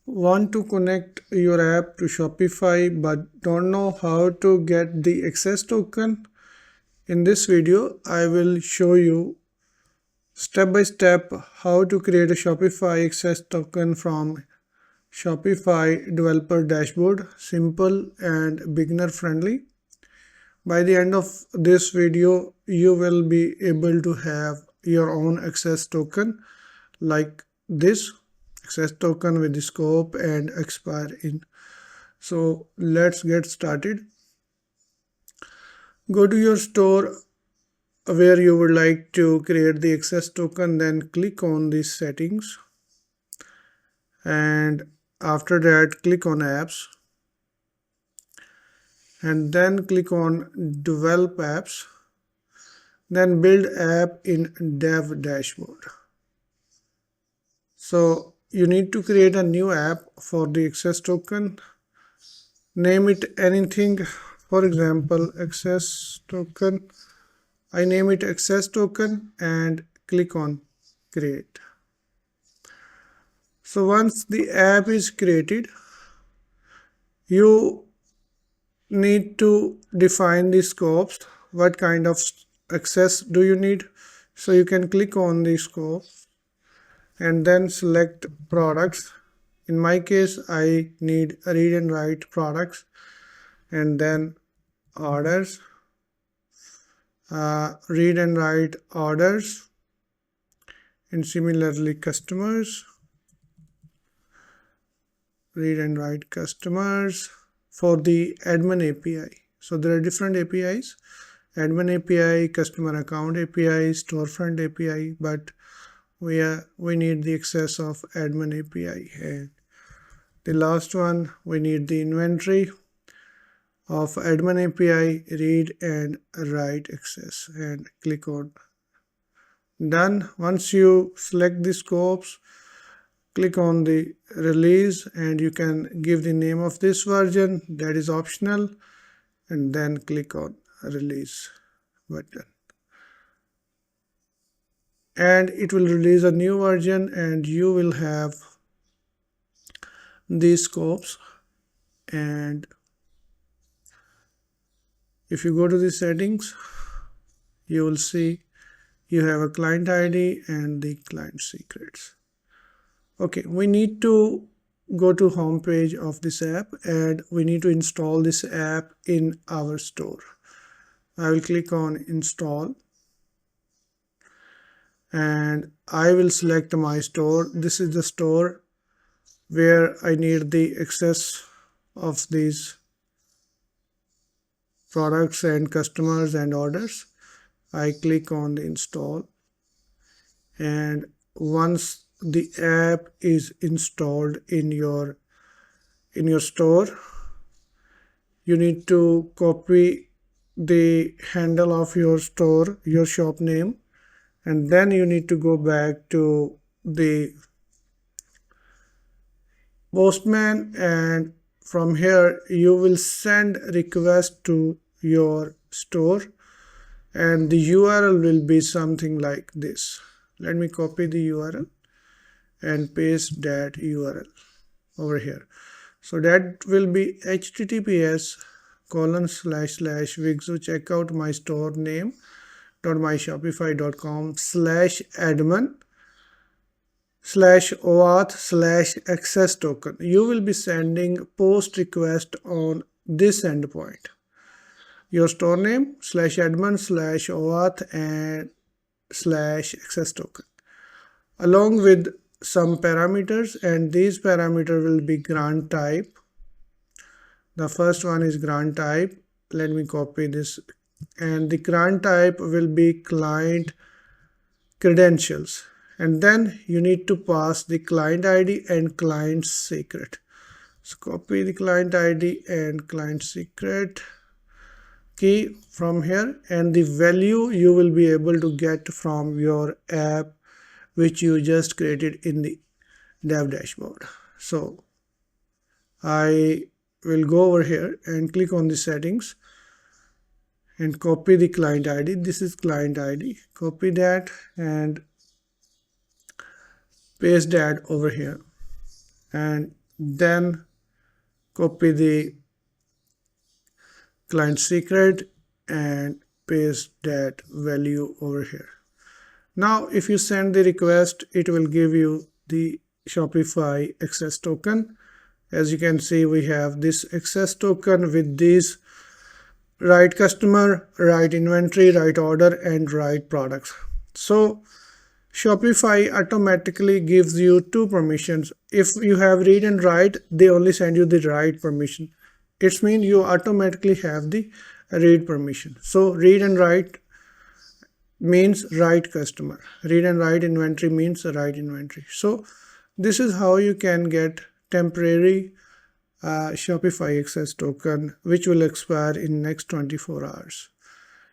Want to connect your app to Shopify but don't know how to get the access token? In this video, I will show you step by step how to create a Shopify access token from Shopify developer dashboard, simple and beginner friendly. By the end of this video, you will be able to have your own access token like this access token with the scope and expire in. So let's get started. Go to your store where you would like to create the access token, then click on the settings, and after that click on apps, and then click on develop apps, then build app in dev dashboard. So you need to create a new app for the access token. Name it anything, for example access token. I name it access token and click on create. So once the app is created, you need to define the scopes. What kind of access do you need? So you can click on the scope and then select products. In my case, I need read and write products, and then orders, read and write orders, and similarly customers, read and write customers for the admin API. So there are different APIs: admin API, customer account API, storefront API, but we need the access of admin API. And the last one, we need the inventory of admin API, read and write access, and click on done. Once you select the scopes, click on the release, and you can give the name of this version, that is optional, and then click on release button, and it will release a new version and you will have these scopes. And if you go to the settings, you will see you have a client ID and the client secrets. Okay, we need to go to home page of this app and we need to install this app in our store. I will click on install and I will select my store. This is the store where I need the access of these products and customers and orders. I click on the install, and once the app is installed in your store, you need to copy the handle of your store, your shop name, and then you need to go back to the Postman, and from here you will send request to your store, and the URL will be something like this. Let me copy the URL and paste that URL over here. So that will be https://wixo checkout my store name .myshopify.com/admin/auth/access token. You will be sending post request on this endpoint, your store name /admin/auth and /access token, along with some parameters, and these parameters will be grant type. The first one is grant type. Let me copy this, and the grant type will be client credentials, and then you need to pass the client ID and client secret. So copy the client ID and client secret key from here, and the value you will be able to get from your app which you just created in the dev dashboard. So I will go over here and click on the settings and copy the client ID. This is client ID. Copy that and paste that over here, and then copy the client secret and paste that value over here. Now if you send the request, it will give you the Shopify access token. As you can see, we have this access token with these right customer, right inventory, right order, and right products. So Shopify automatically gives you two permissions. If you have read and write, they only send you the write permission. It means you automatically have the read permission. So read and write means right customer. Read and write inventory means right inventory. So this is how you can get temporary Shopify access token, which will expire in next 24 hours.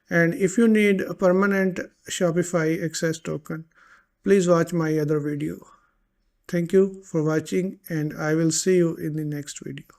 And if you need a permanent Shopify access token, please watch my other video. Thank you for watching, and I will see you in the next video.